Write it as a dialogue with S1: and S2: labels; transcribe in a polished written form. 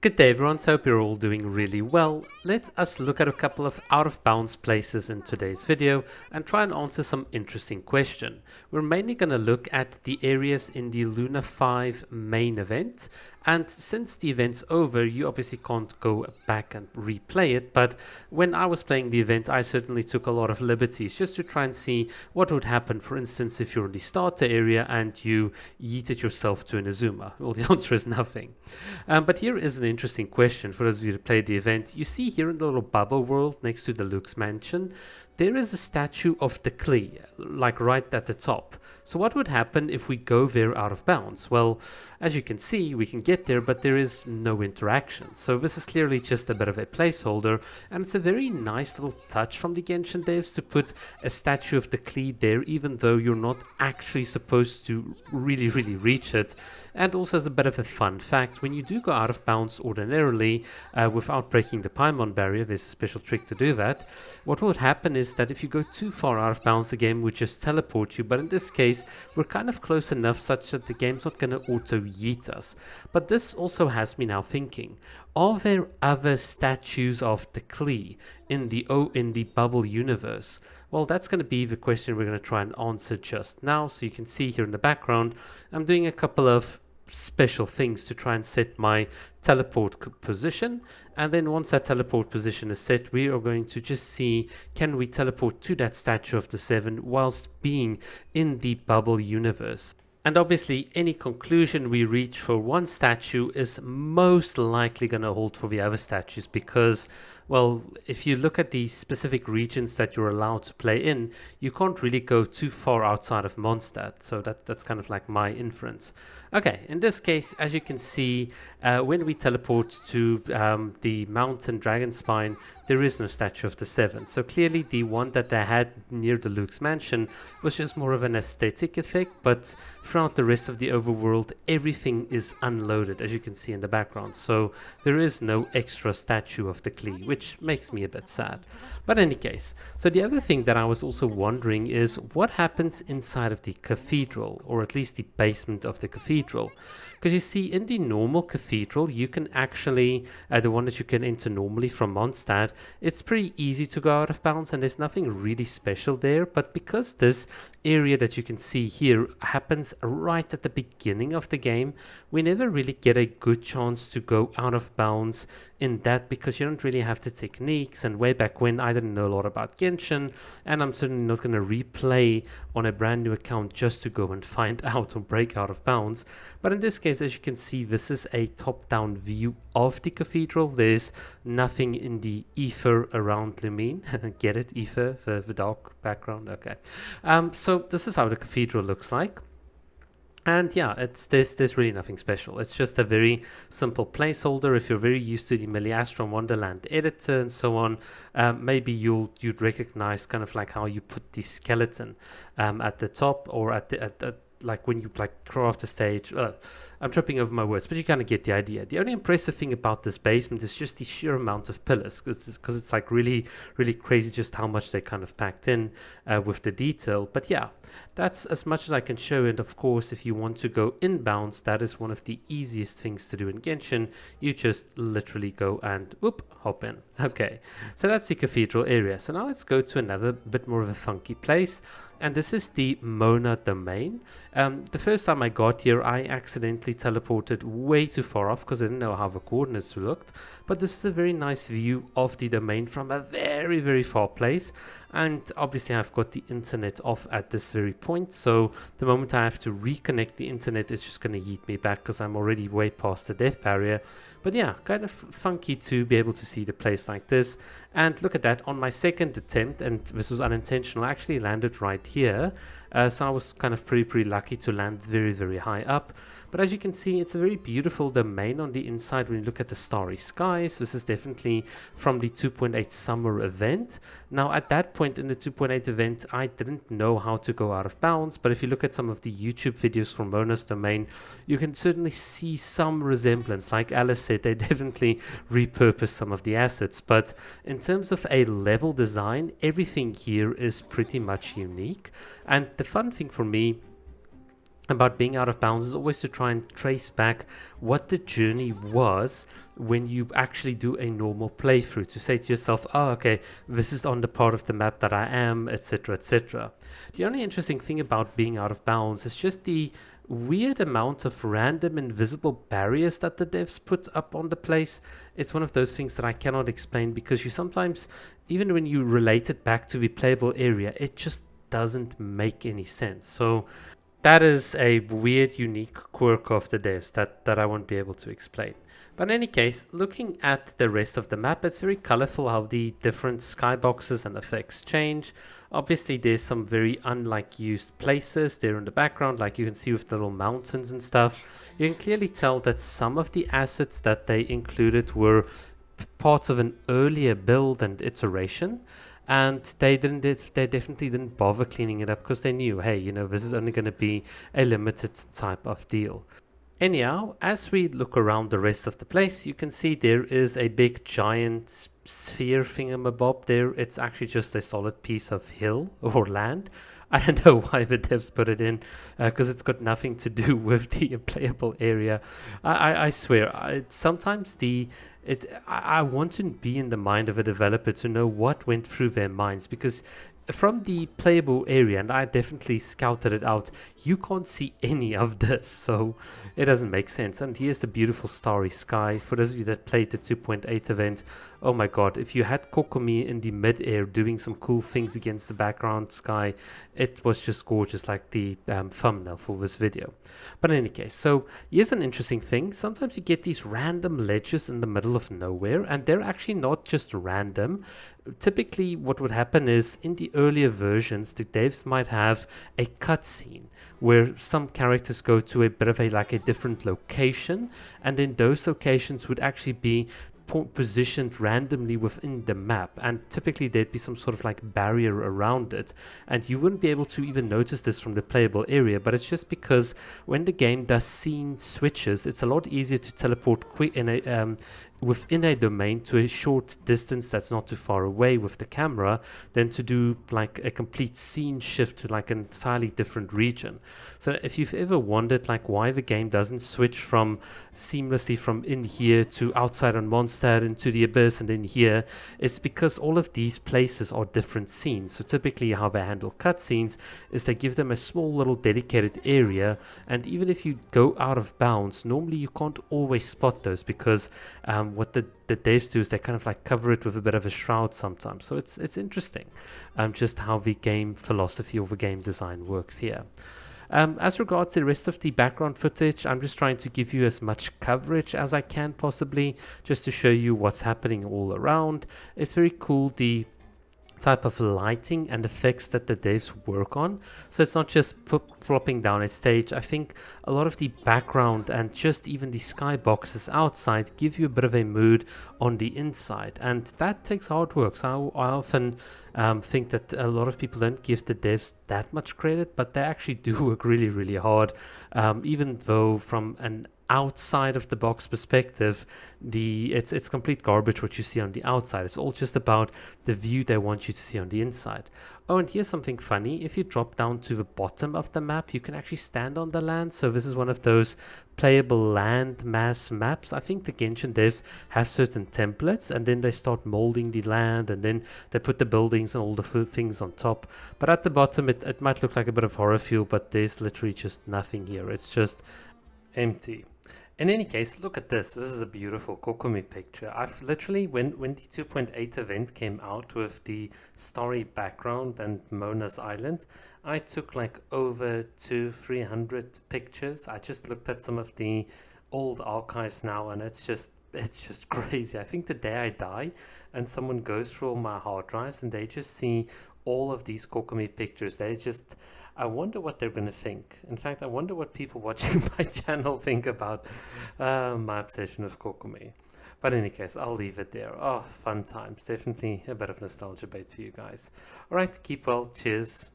S1: Good day everyone, so hope you're all doing really well. Let us look at a couple of out of bounds places in today's video and try and answer some interesting question. We're mainly going to look at the areas in the Luna 5 main event, and since the event's over you obviously can't go back and replay it, but when I was playing the event I certainly took a lot of liberties just to try and see what would happen. For instance, if you're in the starter area and you yeeted yourself to an Azuma, well, the answer is nothing. But here is an interesting question for those of you who played the event. You see here in the little bubble world next to the Luke's mansion, there is a statue of the Klee, like right at the top. So what would happen if we go there out of bounds? Well, as you can see, we can get there, but there is no interaction. So this is clearly just a bit of a placeholder, and it's a very nice little touch from the Genshin devs to put a statue of the Klee there, even though you're not actually supposed to really reach it. And also as a bit of a fun fact, when you do go out of bounds ordinarily, without breaking the Paimon barrier, there's a special trick to do that. What would happen is that if you go too far out of bounds, the game would just teleport you, but in this case we're kind of close enough such that the game's not going to auto yeet us. But this also has me now thinking, are there other statues of the Klee in the bubble universe? Well, that's going to be the question we're going to try and answer just now. So you can see here in the background I'm doing a couple of special things to try and set my teleport position, and then once that teleport position is set, we are going to just see, can we teleport to that statue of the Seven whilst being in the bubble universe. And obviously any conclusion we reach for one statue is most likely going to hold for the other statues, because, well, if you look at the specific regions that you're allowed to play in, you can't really go too far outside of Mondstadt. So that's kind of like my inference. Okay, in this case, as you can see, when we teleport to the mountain dragon spine, there is no statue of the Seven. So clearly the one that they had near the Luke's mansion was just more of an aesthetic effect, but throughout the rest of the overworld, everything is unloaded, as you can see in the background. So there is no extra statue of the Klee, which makes me a bit sad. But in any case, so the other thing that I was also wondering is what happens inside of the cathedral, or at least the basement of the cathedral. Because you see, in the normal cathedral, you can actually, the one that you can enter normally from Mondstadt, it's pretty easy to go out of bounds and there's nothing really special there. But because this area that you can see here happens right at the beginning of the game, we never really get a good chance to go out of bounds in that, because you don't really have the techniques. And way back when, I didn't know a lot about Genshin, and I'm certainly not going to replay on a brand new account just to go and find out or break out of bounds. But in this case, as you can see, this is a top-down view of the cathedral. There's nothing in the ether around Lumine. Get it? Ether, the dark background? Okay. So this is how the cathedral looks like. And yeah, there's really nothing special. It's just a very simple placeholder. If you're very used to the Meliastron Wonderland editor and so on, maybe you'd recognize kind of like how you put the skeleton at the top, or at the like when you like crawl off the stage. I'm tripping over my words, but you kind of get the idea. The only impressive thing about this basement is just the sheer amount of pillars, because it's like really crazy just how much they kind of packed in with the detail. But yeah, that's as much as I can show. And of course, if you want to go inbounds, that is one of the easiest things to do in Genshin. You just literally go and hop in. Okay, so that's the cathedral area. So now let's go to another bit more of a funky place. And this is the Mona domain. The first time I got here, I accidentally teleported way too far off because I didn't know how the coordinates looked. But this is a very nice view of the domain from a very far place. And obviously I've got the internet off at this very point. So the moment I have to reconnect the internet, it's just going to yeet me back because I'm already way past the death barrier. But yeah, kind of funky to be able to see the place like this. And look at that, on my second attempt, and this was unintentional, I actually landed right here. So I was kind of pretty lucky to land very high up. But as you can see, it's a very beautiful domain on the inside when you look at the starry skies. This is definitely from the 2.8 summer event. Now at that point in the 2.8 event, I didn't know how to go out of bounds, but if you look at some of the YouTube videos from Mona's domain, you can certainly see some resemblance. Like Alice said, they definitely repurposed some of the assets, but in terms of a level design, everything here is pretty much unique. And the fun thing for me about being out of bounds is always to try and trace back what the journey was when you actually do a normal playthrough, to say to yourself, oh, okay, this is on the part of the map that I am, etc., etc. The only interesting thing about being out of bounds is just the weird amount of random invisible barriers that the devs put up on the place. It's one of those things that I cannot explain, because you sometimes, even when you relate it back to the playable area, it just doesn't make any sense. So that is a weird, unique quirk of the devs that I won't be able to explain. But in any case, looking at the rest of the map, it's very colorful how the different skyboxes and effects change. Obviously, there's some very unlike used places there in the background, like you can see with the little mountains and stuff. You can clearly tell that some of the assets that they included were parts of an earlier build and iteration, and they definitely didn't bother cleaning it up, because they knew, hey, this is only going to be a limited type of deal. Anyhow, as we look around the rest of the place, you can see there is a big giant sphere thingamabob there. It's actually just a solid piece of hill or land. I don't know why the devs put it in, because it's got nothing to do with the playable area. I swear, sometimes I want to be in the mind of a developer to know what went through their minds, because from the playable area, and I definitely scouted it out, you can't see any of this, so it doesn't make sense. And here's the beautiful starry sky. For those of you that played the 2.8 event, oh my god, if you had Kokomi in the mid-air doing some cool things against the background sky, it was just gorgeous, like the thumbnail for this video. But in any case, so here's an interesting thing. Sometimes you get these random ledges in the middle of nowhere, and they're actually not just random. Typically what would happen is, in the earlier versions, the devs might have a cutscene where some characters go to a bit of a different location, and then those locations would actually be positioned randomly within the map, and typically there'd be some sort of like barrier around it, and you wouldn't be able to even notice this from the playable area. But it's just because when the game does scene switches, it's a lot easier to teleport quick in a within a domain to a short distance that's not too far away with the camera, than to do like a complete scene shift to like an entirely different region. So if you've ever wondered like why the game doesn't switch from seamlessly from in here to outside on Mondstadt into the Abyss and in here, it's because all of these places are different scenes. So typically how they handle cutscenes is they give them a small little dedicated area, and even if you go out of bounds, normally you can't always spot those, because what the devs do is they kind of like cover it with a bit of a shroud sometimes. So it's interesting, just how the game philosophy or the game design works here. As regards to the rest of the background footage, I'm just trying to give you as much coverage as I can possibly, just to show you what's happening all around. It's very cool, the type of lighting and effects that the devs work on. So it's not just plopping down a stage. I think a lot of the background and just even the skyboxes outside give you a bit of a mood on the inside, and that takes hard work. So I often think that a lot of people don't give the devs that much credit, but they actually do work really, really hard, even though from an outside of the box perspective, it's complete garbage what you see on the outside. It's all just about the view they want you to see on the inside. Oh, and here's something funny. If you drop down to the bottom of the map, you can actually stand on the land. So this is one of those playable land mass maps. I think the Genshin devs have certain templates, and then they start molding the land, and then they put the buildings and all the things on top. But at the bottom, it might look like a bit of horror fuel, but there's literally just nothing here. It's just empty. In any case, look at this. This is a beautiful Kokomi picture. I've literally, when the 2.8 event came out with the starry background and Mona's Island, I took like over 300 pictures. I just looked at some of the old archives now, and it's just crazy. I think the day I die and someone goes through all my hard drives and they just see all of these Kokomi pictures, I wonder what they're going to think. In fact, I wonder what people watching my channel think about my obsession with Kokomi. But in any case, I'll leave it there. Oh, fun times. Definitely a bit of nostalgia bait for you guys. All right, keep well. Cheers.